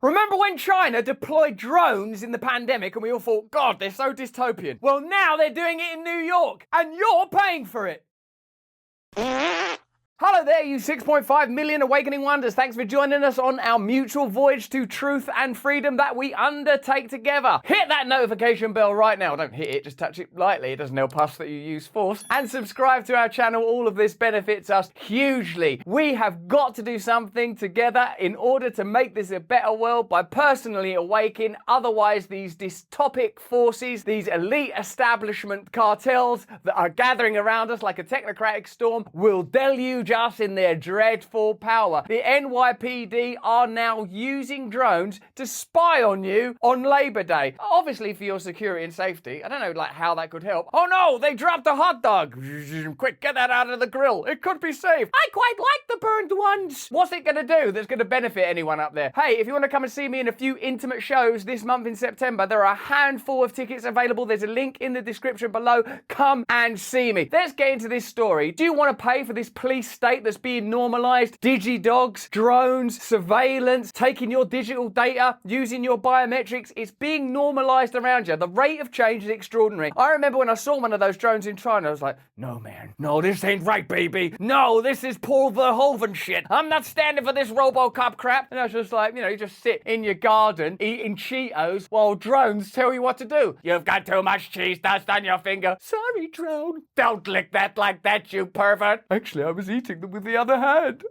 Remember when China deployed drones in the pandemic and we all thought, God, they're so dystopian? Well, now they're doing it in New York and you're paying for it. Hello there, you 6.5 million awakening wonders. Thanks for joining us on our mutual voyage to truth and freedom that we undertake together. Hit that notification bell right now. Don't hit it, just touch it lightly. It doesn't help us that you use force. And subscribe to our channel. All of this benefits us hugely. We have got to do something together in order to make this a better world by personally awakening. Otherwise, these dystopic forces, these elite establishment cartels that are gathering around us like a technocratic storm will deluge us in their dreadful power. The NYPD are now using drones to spy on you on Labor Day. Obviously for your security and safety. I don't know like how that could help. Oh no, they dropped a hot dog. Quick, get that out of the grill. It could be safe. I quite like the burned ones. What's it gonna do that's gonna benefit anyone up there? Hey, if you want to come and see me in a few intimate shows this month in September, there are a handful of tickets available. There's a link in the description below. Come and see me. Let's get into this story. Do you want to pay for this police state that's being normalised? Digi-dogs, drones, surveillance, taking your digital data, using your biometrics. It's being normalised around you. The rate of change is extraordinary. I remember when I saw one of those drones in China, I was like, no man, no, this ain't right, baby. No, this is Paul Verhoeven shit. I'm not standing for this RoboCop crap. And I was just like, you just sit in your garden eating Cheetos while drones tell you what to do. You've got too much cheese dust on your finger. Sorry, drone. Don't lick that like that, you pervert. Actually, I was eating them with the other hand.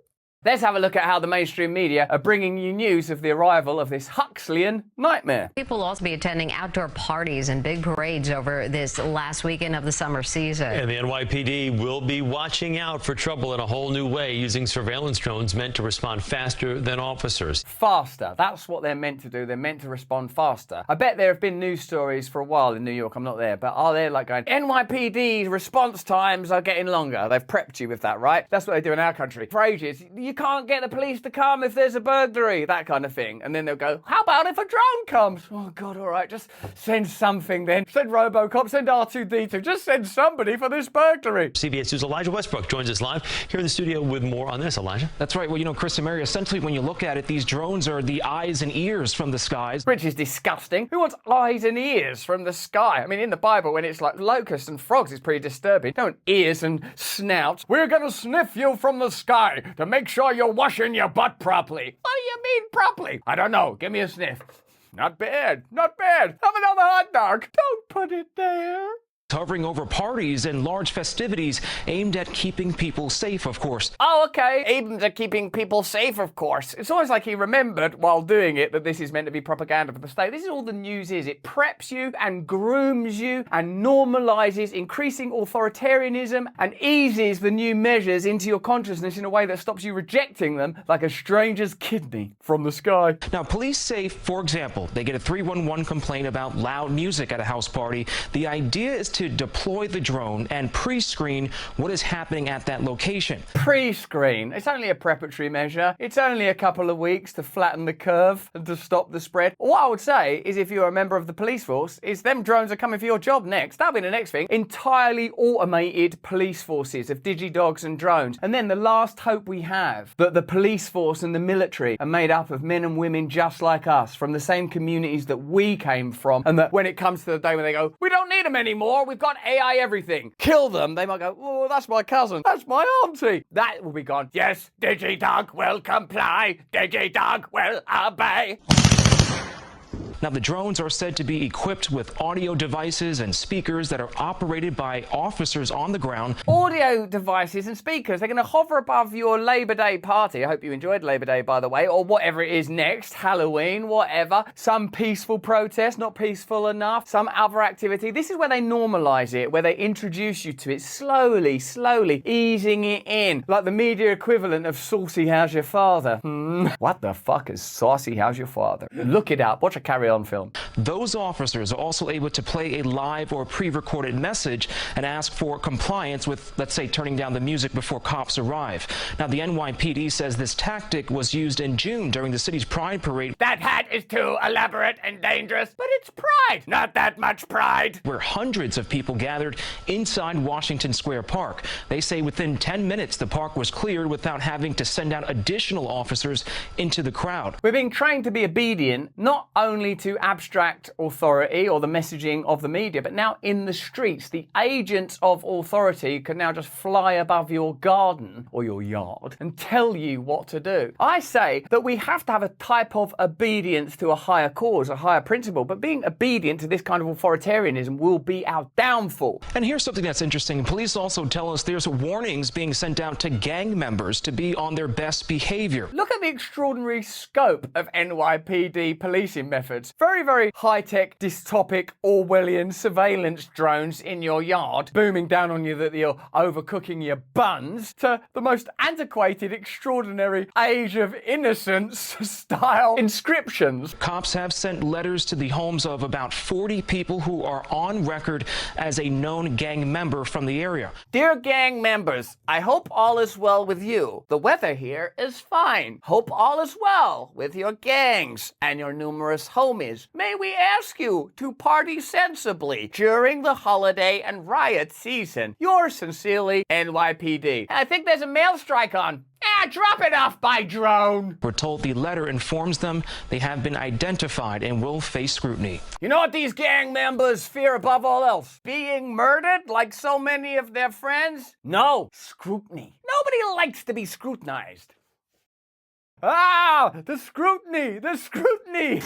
Let's have a look at how the mainstream media are bringing you news of the arrival of this Huxleyan nightmare. People will also be attending outdoor parties and big parades over this last weekend of the summer season. And the NYPD will be watching out for trouble in a whole new way, using surveillance drones meant to respond faster than officers. Faster. That's what they're meant to do. They're meant to respond faster. I bet there have been news stories for a while in New York. I'm not there, but are they like going, NYPD response times are getting longer? They've prepped you with that, right? That's what they do in our country. For ages, you can't get the police to come if there's a burglary, that kind of thing. And then they'll go, how about if a drone comes? Oh God, all right, just send something then. Send RoboCop, send R2-D2, just send somebody for this burglary. CBS News' Elijah Westbrook joins us live here in the studio with more on this. Elijah? That's right. Well, Chris and Mary, essentially when you look at it, these drones are the eyes and ears from the skies. Which is disgusting. Who wants eyes and ears from the sky? I mean, in the Bible, when it's like locusts and frogs, it's pretty disturbing. Don't ears and snouts. We're gonna sniff you from the sky to make sure you're washing your butt properly. What do you mean properly? I don't know. Give me a sniff. Not bad. Not bad. Have another hot dog. Don't put it there. Hovering over parties and large festivities aimed at keeping people safe, of course. Oh, okay. Aimed at keeping people safe, of course. It's almost like he remembered while doing it that this is meant to be propaganda for the state. This is all the news is. It preps you and grooms you and normalizes increasing authoritarianism and eases the new measures into your consciousness in a way that stops you rejecting them like a stranger's kidney from the sky. Now, police say, for example, they get a 311 complaint about loud music at a house party. The idea is to deploy the drone and pre-screen what is happening at that location. Pre-screen? It's only a preparatory measure. It's only a couple of weeks to flatten the curve and to stop the spread. What I would say is if you're a member of the police force, is them drones are coming for your job next. That'll be the next thing. Entirely automated police forces of digi-dogs and drones. And then the last hope we have that the police force and the military are made up of men and women just like us, from the same communities that we came from, and that when it comes to the day when they go, we don't need them anymore, we've got AI everything. Kill them. They might go, oh, that's my cousin. That's my auntie. That will be gone. Yes, Digi-Dog will comply. Digi-Dog will obey. Now, the drones are said to be equipped with audio devices and speakers that are operated by officers on the ground. Audio devices and speakers. They're going to hover above your Labor Day party. I hope you enjoyed Labor Day, by the way, or whatever it is next, Halloween, whatever. Some peaceful protest, not peaceful enough. Some other activity. This is where they normalize it, where they introduce you to it slowly, slowly, easing it in. Like the media equivalent of Saucy How's Your Father. What the fuck is Saucy How's Your Father? Look it up. Watch a Carry On film. those officers are also able to play a live or pre-recorded message and ask for compliance with, let's say, turning down the music before cops arrive. Now, the NYPD says this tactic was used in June during the city's Pride Parade. That hat is too elaborate and dangerous, but it's pride. Not that much pride. Where hundreds of people gathered inside Washington Square Park. They say within 10 minutes, the park was cleared without having to send out additional officers into the crowd. We're being trained to be obedient, not only to abstract authority or the messaging of the media, but now in the streets. The agents of authority can now just fly above your garden or your yard and tell you what to do. I say that we have to have a type of obedience to a higher cause, a higher principle, but being obedient to this kind of authoritarianism will be our downfall. And here's something that's interesting. Police also tell us there's warnings being sent out to gang members to be on their best behavior. Look at the extraordinary scope of NYPD policing methods. Very, very high-tech, dystopic, Orwellian surveillance drones in your yard, booming down on you that you're overcooking your buns, to the most antiquated, extraordinary age of innocence style inscriptions. Cops have sent letters to the homes of about 40 people who are on record as a known gang member from the area. Dear gang members, I hope all is well with you. The weather here is fine. Hope all is well with your gangs and your numerous homies. May we ask you to party sensibly during the holiday and riot season. Yours sincerely, NYPD. I think there's a mail strike on. Drop it off by drone. We're told the letter informs them they have been identified and will face scrutiny. You know what these gang members fear above all else? Being murdered like so many of their friends? No, scrutiny. Nobody likes to be scrutinized. Ah, the scrutiny, the scrutiny.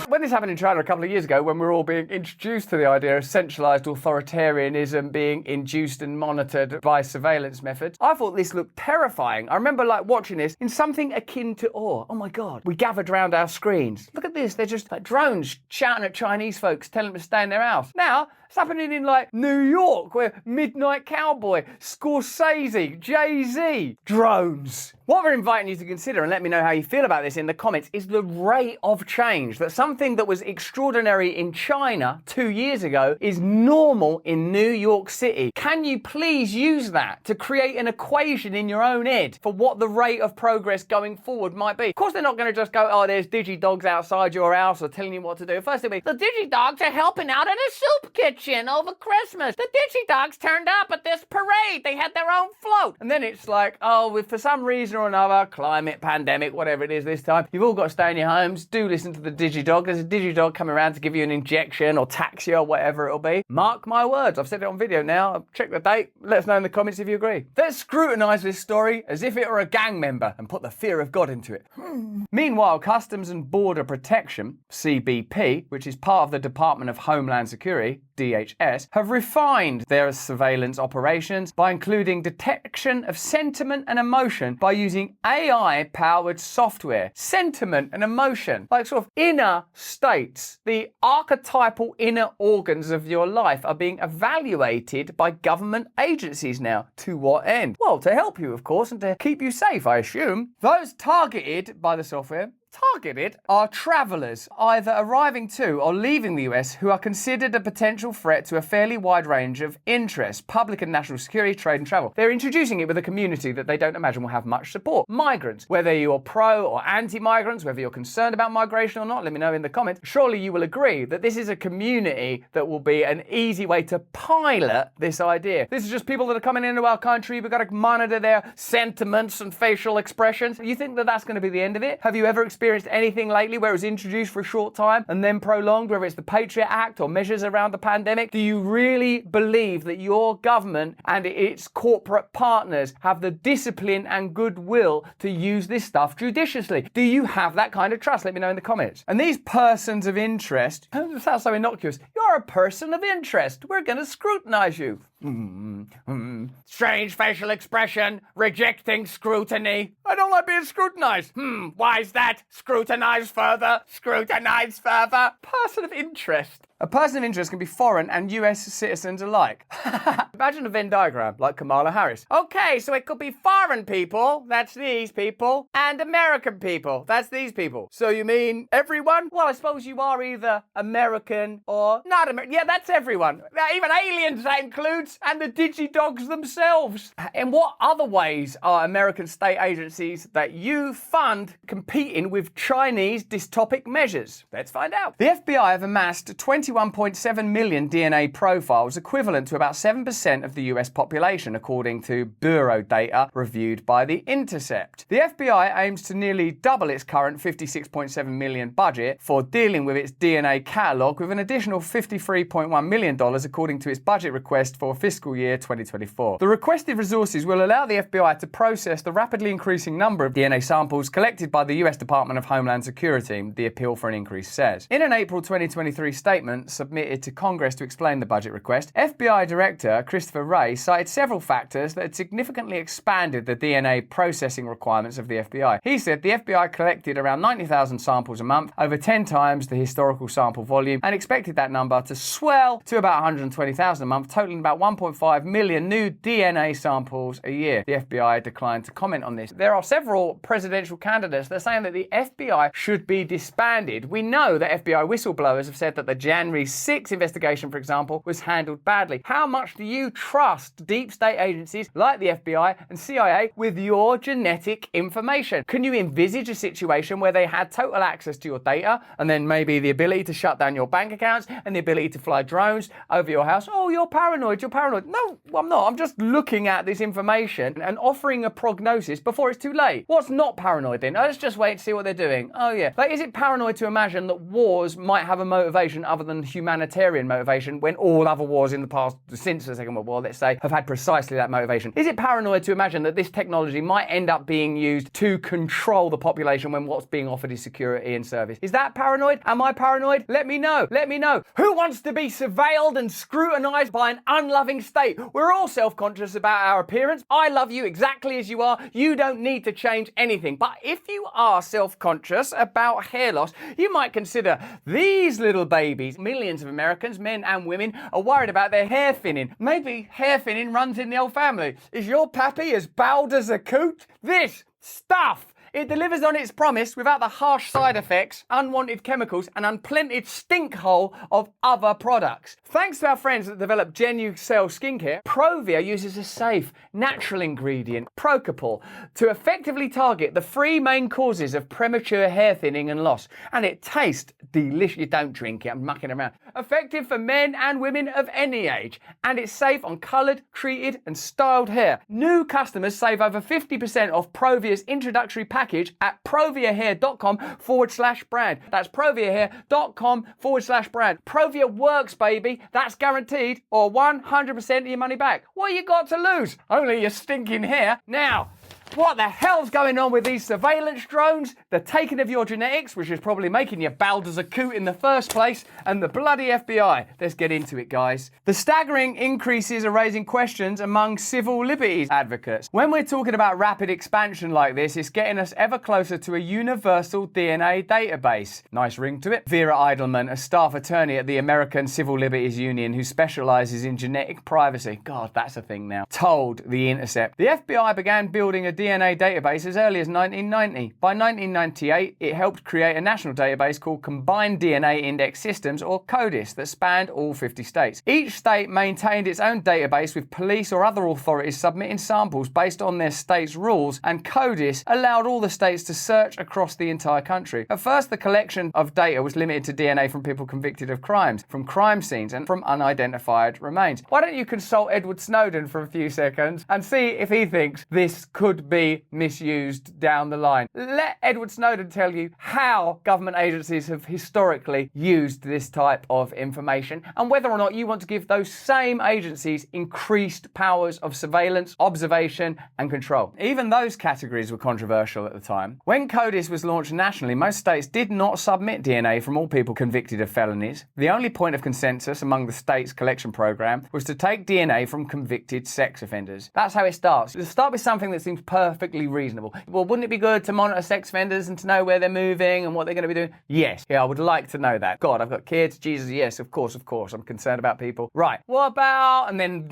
When this happened in China a couple of years ago, when we were all being introduced to the idea of centralized authoritarianism being induced and monitored by surveillance methods, I thought this looked terrifying. I remember watching this in something akin to awe. Oh my God. We gathered around our screens. Look at this. They're just like drones shouting at Chinese folks, telling them to stay in their house. Now, it's happening in New York, where Midnight Cowboy, Scorsese, Jay-Z, drones. What we're inviting you to consider, and let me know how you feel about this in the comments, is the rate of change. That something that was extraordinary in China 2 years ago is normal in New York City. Can you please use that to create an equation in your own head for what the rate of progress going forward might be? Of course, they're not going to just go, oh, there's digi-dogs outside your house or telling you what to do. First, it'll be, the digi-dogs are helping out in a soup kitchen over Christmas. The digi-dogs turned up at this parade. They had their own float. And then it's like, oh, for some reason or another, climate, pandemic, whatever it is this time, you've all got to stay in your homes. Do listen to the digi-dog. There's a digi-dog coming around to give you an injection or tax you or whatever it'll be. Mark my words. I've said it on video now. Check the date. Let us know in the comments if you agree. Let's scrutinise this story as if it were a gang member and put the fear of God into it. Meanwhile, Customs and Border Protection, CBP, which is part of the Department of Homeland Security, DHS, have refined their surveillance operations by including detection of sentiment and emotion by using AI-powered software. Sentiment and emotion, like sort of inner states, the archetypal inner organs of your life are being evaluated by government agencies now. To what end? Well, to help you, of course, and to keep you safe, I assume. Those targeted by the software are travellers either arriving to or leaving the US who are considered a potential threat to a fairly wide range of interests, public and national security, trade and travel. They're introducing it with a community that they don't imagine will have much support. Migrants, whether you're pro or anti-migrants, whether you're concerned about migration or not, let me know in the comments. Surely you will agree that this is a community that will be an easy way to pilot this idea. This is just people that are coming into our country. We've got to monitor their sentiments and facial expressions. You think that that's going to be the end of it? Have you ever experienced anything lately where it was introduced for a short time and then prolonged, whether it's the Patriot Act or measures around the pandemic? Do you really believe that your government and its corporate partners have the discipline and goodwill to use this stuff judiciously? Do you have that kind of trust? Let me know in the comments. And these persons of interest, it sounds so innocuous. You're a person of interest. We're going to scrutinize you. Strange facial expression, rejecting scrutiny. I don't like being scrutinized. Why is that? Scrutinise further. Scrutinise further. Person of interest. A person of interest can be foreign and US citizens alike. Imagine a Venn diagram, like Kamala Harris. Okay, so it could be foreign people, that's these people, and American people, that's these people. So you mean everyone? Well, I suppose you are either American or not American. Yeah, that's everyone. Even aliens that includes, and the digidogs themselves. In what other ways are American state agencies that you fund competing with Chinese dystopic measures? Let's find out. The FBI have amassed 21.7 million DNA profiles, equivalent to about 7% of the US population, according to Bureau data reviewed by The Intercept. The FBI aims to nearly double its current $56.7 million budget for dealing with its DNA catalogue, with an additional $53.1 million according to its budget request for fiscal year 2024. The requested resources will allow the FBI to process the rapidly increasing number of DNA samples collected by the US Department of Homeland Security, the appeal for an increase says. In an April 2023 statement submitted to Congress to explain the budget request, FBI Director Christopher Wray cited several factors that had significantly expanded the DNA processing requirements of the FBI. He said the FBI collected around 90,000 samples a month, over 10 times the historical sample volume, and expected that number to swell to about 120,000 a month, totaling about 1.5 million new DNA samples a year. The FBI declined to comment on this. There are several presidential candidates that are saying that the FBI should be disbanded. We know that FBI whistleblowers have said that the January 6 investigation, for example, was handled badly. How much do you trust deep state agencies like the FBI and CIA with your genetic information? Can you envisage a situation where they had total access to your data and then maybe the ability to shut down your bank accounts and the ability to fly drones over your house? Oh, you're paranoid. No, I'm not. I'm just looking at this information and offering a prognosis before it's too late. What's not paranoid then? Let's just wait and see what they're doing. Oh yeah. Like, is it paranoid to imagine that wars might have a motivation other than humanitarian motivation when all other wars in the past, since the Second World War, let's say, have had precisely that motivation? Is it paranoid to imagine that this technology might end up being used to control the population when what's being offered is security and service? Is that paranoid? Am I paranoid? Let me know. Let me know. Who wants to be surveilled and scrutinized by an unloving state? We're all self-conscious about our appearance. I love you exactly as you are. You don't need to change anything. But if you are self-conscious about hair loss, you might consider these little babies. Millions of Americans, men and women, are worried about their hair thinning. Maybe hair thinning runs in the old family. Is your pappy as bald as a coot? This stuff, it delivers on its promise without the harsh side effects, unwanted chemicals, and unpleonted stink hole of other products. Thanks to our friends that developed Genucell skincare, Provia uses a safe, natural ingredient, Procopol, to effectively target the three main causes of premature hair thinning and loss. And it tastes delicious. You don't drink it, I'm mucking around. Effective for men and women of any age. And it's safe on coloured, treated, and styled hair. New customers save over 50% off Provia's introductory package at proviahair.com/brand. That's proviahair.com/brand. Provia works, baby. That's guaranteed, or 100% of your money back. What you got to lose? Only your stinking hair. Now, what the hell's going on with these surveillance drones? The taking of your genetics, which is probably making you bald as a coot in the first place, and the bloody FBI. Let's get into it, guys. The staggering increases are raising questions among civil liberties advocates. When we're talking about rapid expansion like this, it's getting us ever closer to a universal DNA database. Nice ring to it. Vera Eidelman, a staff attorney at the American Civil Liberties Union who specializes in genetic privacy, God, that's a thing now, told The Intercept. The FBI began building a DNA database as early as 1990. By 1998, it helped create a national database called Combined DNA Index Systems, or CODIS, that spanned all 50 states. Each state maintained its own database, with police or other authorities submitting samples based on their state's rules, and CODIS allowed all the states to search across the entire country. At first, the collection of data was limited to DNA from people convicted of crimes, from crime scenes, and from unidentified remains. Why don't you consult Edward Snowden for a few seconds and see if he thinks this could be misused down the line. Let Edward Snowden tell you how government agencies have historically used this type of information, and whether or not you want to give those same agencies increased powers of surveillance, observation, and control. Even those categories were controversial at the time. When CODIS was launched nationally, most states did not submit DNA from all people convicted of felonies. The only point of consensus among the states' collection program was to take DNA from convicted sex offenders. That's how it starts. Let's start with something that seems perfectly reasonable. Well, wouldn't it be good to monitor sex offenders and to know where they're moving and what they're going to be doing? Yes. Yeah, I would like to know that. God, I've got kids. Jesus, yes, of course. I'm concerned about people. Right. What about, and then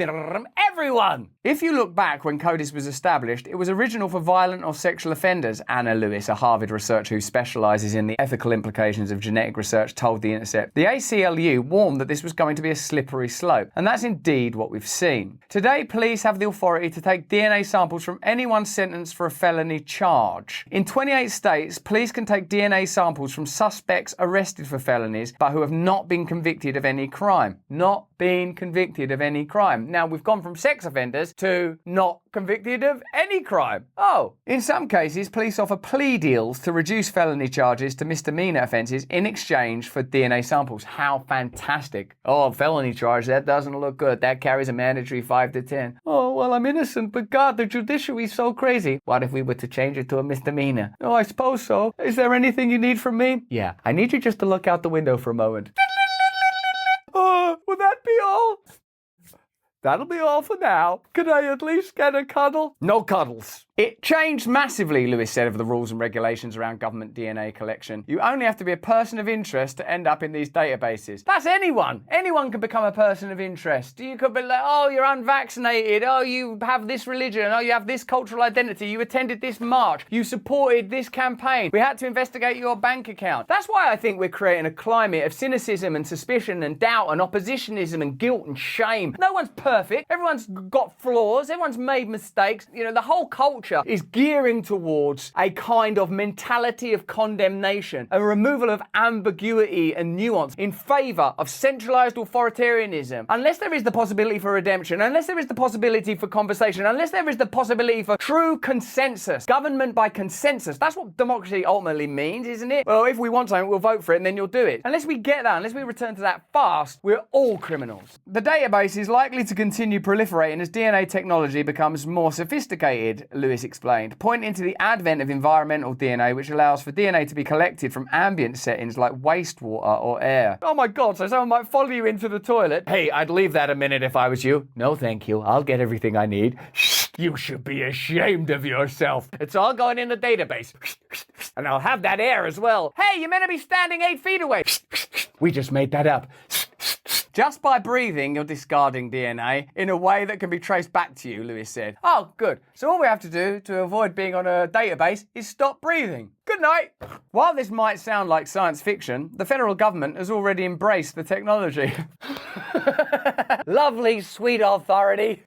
everyone? If you look back when CODIS was established, it was original for violent or sexual offenders. Anna Lewis, a Harvard researcher who specialises in the ethical implications of genetic research, told The Intercept. The ACLU warned that this was going to be a slippery slope, and that's indeed what we've seen. Today, police have the authority to take DNA samples from anyone sentenced for a felony charge. In 28 states, police can take DNA samples from suspects arrested for felonies, but who have not been convicted of any crime. Not been convicted of any crime. Now, we've gone from sex offenders to not convicted of any crime. Oh, in some cases, police offer plea deals to reduce felony charges to misdemeanor offences in exchange for DNA samples. How fantastic. Oh, felony charge, that doesn't look good. That carries a mandatory 5 to 10. Oh, well, I'm innocent, but God, the judiciary is so crazy. What if we were to change it to a misdemeanor? Oh, I suppose so. Is there anything you need from me? Yeah, I need you just to look out the window for a moment. Oh, would that be all? That'll be all for now. Can I at least get a cuddle? No cuddles. It changed massively, Lewis said, of the rules and regulations around government DNA collection. You only have to be a person of interest to end up in these databases. That's anyone. Anyone can become a person of interest. You could be like, oh, you're unvaccinated. Oh, you have this religion. Oh, you have this cultural identity. You attended this march. You supported this campaign. We had to investigate your bank account. That's why I think we're creating a climate of cynicism and suspicion and doubt and oppositionism and guilt and shame. No one's perfect. Everyone's got flaws. Everyone's made mistakes. You know, the whole culture is gearing towards a kind of mentality of condemnation, a removal of ambiguity and nuance in favour of centralised authoritarianism. Unless there is the possibility for redemption, unless there is the possibility for conversation, unless there is the possibility for true consensus, government by consensus, that's what democracy ultimately means, isn't it? Well, if we want something, we'll vote for it and then you'll do it. Unless we get that, unless we return to that fast, we're all criminals. The database is likely to continue proliferating as DNA technology becomes more sophisticated, Lewis explained, pointing to the advent of environmental DNA, which allows for DNA to be collected from ambient settings like wastewater or air. Oh my God, so someone might follow you into the toilet. Hey, I'd leave that a minute if I was you. No, thank you. I'll get everything I need. You should be ashamed of yourself. It's all going in the database. And I'll have that air as well. Hey, you're meant to be standing 8 feet away. We just made that up. Just by breathing, you're discarding DNA in a way that can be traced back to you, Lewis said. Oh, good. So all we have to do to avoid being on a database is stop breathing. Good night. While this might sound like science fiction, the federal government has already embraced the technology. Lovely, sweet authority.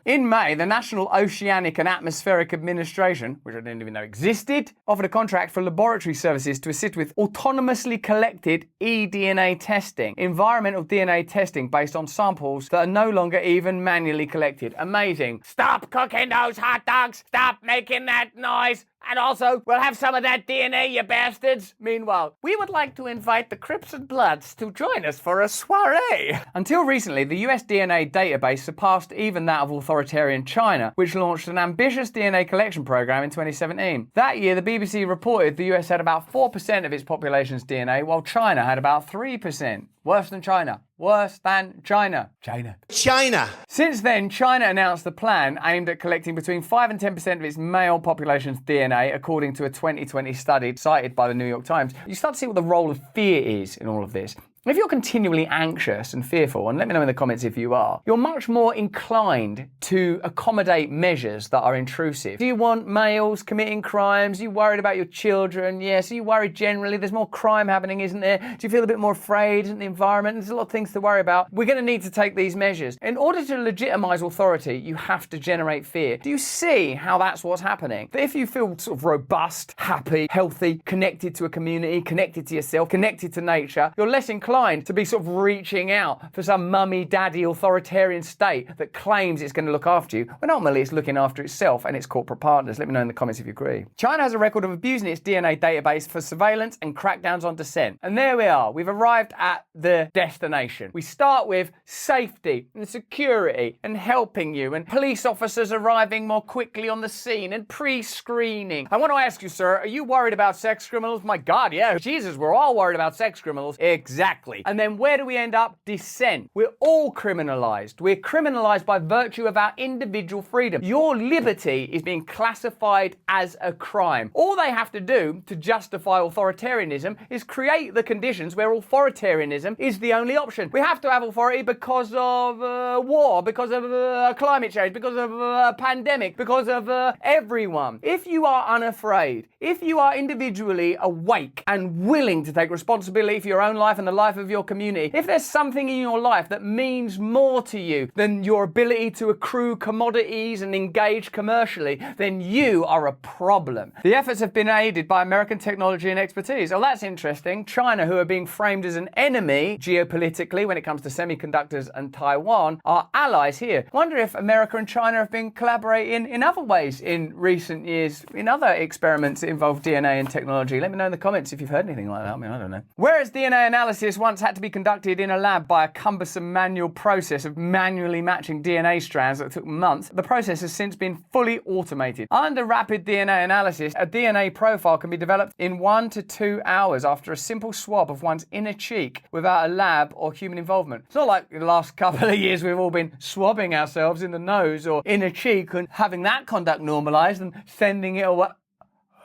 In May, the National Oceanic and Atmospheric Administration, which I didn't even know existed, offered a contract for laboratory services to assist with autonomously collected eDNA testing, environmental DNA testing based on samples that are no longer even manually collected. Amazing. Stop cooking those hot dogs. Stop making that noise. And also, we'll have some of that DNA, you bastards. Meanwhile, we would like to invite the Crips and Bloods to join us for a soiree. Until recently, the US DNA database surpassed even that of authoritarian China, which launched an ambitious DNA collection program in 2017. That year, the BBC reported the US had about 4% of its population's DNA, while China had about 3%. Worse than China. Worse than China. China. Since then, China announced the plan aimed at collecting between 5 and 10% of its male population's DNA, according to a 2020 study cited by the New York Times. You start to see what the role of fear is in all of this. If you're continually anxious and fearful, and let me know in the comments if you are, you're much more inclined to accommodate measures that are intrusive. Do you want males committing crimes? Are you worried about your children? Yes. Are you worried generally? There's more crime happening, isn't there? Do you feel a bit more afraid? Isn't the environment? There's a lot of things to worry about. We're going to need to take these measures. In order to legitimize authority, you have to generate fear. Do you see how that's what's happening? That if you feel sort of robust, happy, healthy, connected to a community, connected to yourself, connected to nature, you're less inclined to be sort of reaching out for some mummy, daddy, authoritarian state that claims it's going to look after you, when ultimately it's looking after itself and its corporate partners. Let me know in the comments if you agree. China has a record of abusing its DNA database for surveillance and crackdowns on dissent. And there we are. We've arrived at the destination. We start with safety and security and helping you and police officers arriving more quickly on the scene and pre-screening. I want to ask you, sir, are you worried about sex criminals? My God, yeah. Jesus, we're all worried about sex criminals. Exactly. Exactly. And then where do we end up? Dissent. We're all criminalized. We're criminalized by virtue of our individual freedom. Your liberty is being classified as a crime. All they have to do to justify authoritarianism is create the conditions where authoritarianism is the only option. We have to have authority because of war, because of climate change, because of a pandemic, because of everyone. If you are unafraid, if you are individually awake and willing to take responsibility for your own life and the life of your community, if there's something in your life that means more to you than your ability to accrue commodities and engage commercially, then you are a problem. The efforts have been aided by American technology and expertise. Oh, that's interesting. China, who are being framed as an enemy geopolitically when it comes to semiconductors, and Taiwan are allies here. Wonder if America and China have been collaborating in other ways in recent years, in other experiments that involve DNA and technology. Let me know in the comments if you've heard anything like that. I mean, I don't know. Whereas DNA analysis once had to be conducted in a lab by a cumbersome manual process of manually matching DNA strands that took months, the process has since been fully automated. Under rapid DNA analysis, a DNA profile can be developed in 1 to 2 hours after a simple swab of one's inner cheek without a lab or human involvement. It's not like the last couple of years we've all been swabbing ourselves in the nose or inner cheek and having that conduct normalised and sending it away.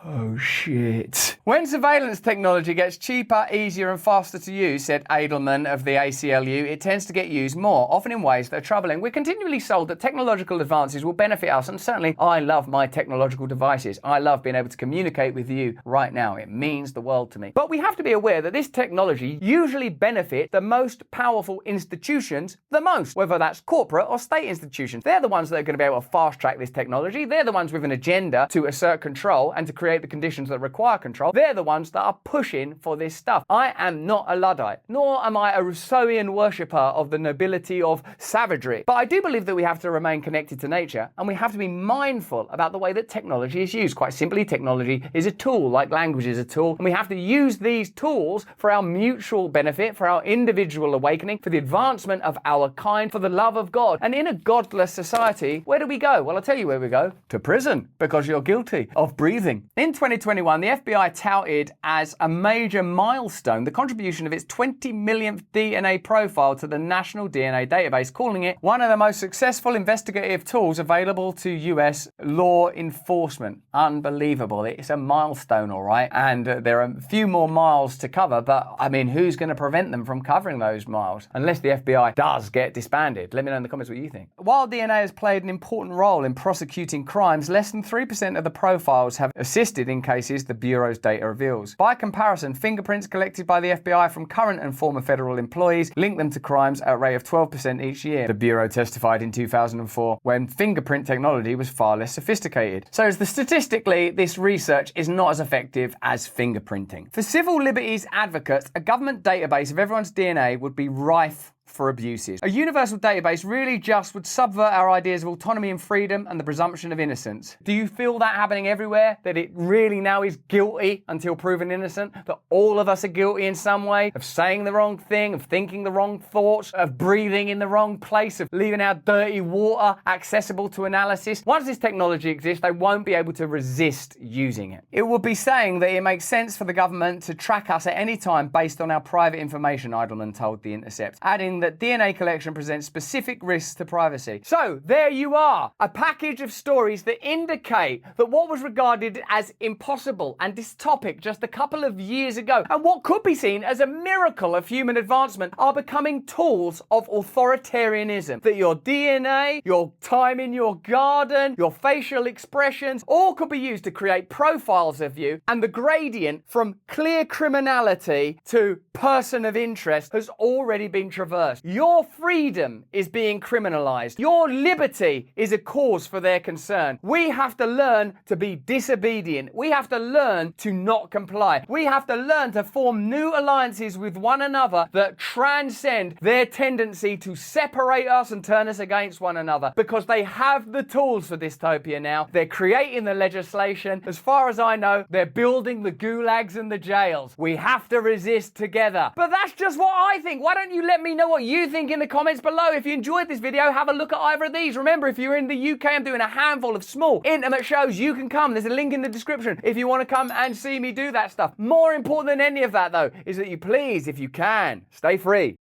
Oh shit. When surveillance technology gets cheaper, easier and faster to use, said Edelman of the ACLU, it tends to get used more, often in ways that are troubling. We're continually sold that technological advances will benefit us, and certainly I love my technological devices. I love being able to communicate with you right now. It means the world to me. But we have to be aware that this technology usually benefits the most powerful institutions the most, whether that's corporate or state institutions. They're the ones that are going to be able to fast track this technology. They're the ones with an agenda to assert control and to create the conditions that require control. They're the ones that are pushing for this stuff. I am not a Luddite, nor am I a Rousseauian worshipper of the nobility of savagery. But I do believe that we have to remain connected to nature, and we have to be mindful about the way that technology is used. Quite simply, technology is a tool, like language is a tool, and we have to use these tools for our mutual benefit, for our individual awakening, for the advancement of our kind, for the love of God. And in a godless society, where do we go? Well, I'll tell you where we go. To prison, because you're guilty of breathing. In 2021, the FBI touted as a major milestone the contribution of its 20 millionth DNA profile to the National DNA Database, calling it one of the most successful investigative tools available to US law enforcement. Unbelievable. It's a milestone, all right, and there are a few more miles to cover, but I mean, who's going to prevent them from covering those miles? Unless the FBI does get disbanded. Let me know in the comments what you think. While DNA has played an important role in prosecuting crimes, less than 3% of the profiles have assisted in cases the Bureau's data reveals. By comparison, fingerprints collected by the FBI from current and former federal employees link them to crimes at a rate of 12% each year. The Bureau testified in 2004 when fingerprint technology was far less sophisticated. So statistically, this research is not as effective as fingerprinting. For civil liberties advocates, a government database of everyone's DNA would be rife for abuses. A universal database really just would subvert our ideas of autonomy and freedom and the presumption of innocence. Do you feel that happening everywhere? That it really now is guilty until proven innocent? That all of us are guilty in some way of saying the wrong thing, of thinking the wrong thoughts, of breathing in the wrong place, of leaving our dirty water accessible to analysis? Once this technology exists, they won't be able to resist using it. It would be saying that it makes sense for the government to track us at any time based on our private information, Edelman told The Intercept, adding that DNA collection presents specific risks to privacy. So there you are, a package of stories that indicate that what was regarded as impossible and dystopic just a couple of years ago, and what could be seen as a miracle of human advancement, are becoming tools of authoritarianism. That your DNA, your time in your garden, your facial expressions, all could be used to create profiles of you, and the gradient from clear criminality to person of interest has already been traversed. Your freedom is being criminalized. Your liberty is a cause for their concern. We have to learn to be disobedient. We have to learn to not comply. We have to learn to form new alliances with one another that transcend their tendency to separate us and turn us against one another, because they have the tools for dystopia now. They're creating the legislation. As far as I know, they're building the gulags and the jails. We have to resist together. But that's just what I think. Why don't you let me know what what you think in the comments below. If you enjoyed this video, have a look at either of these. Remember, if you're in the UK, I'm doing a handful of small, intimate shows. You can come. There's a link in the description if you want to come and see me do that stuff. More important than any of that, though, is that you please, if you can, stay free.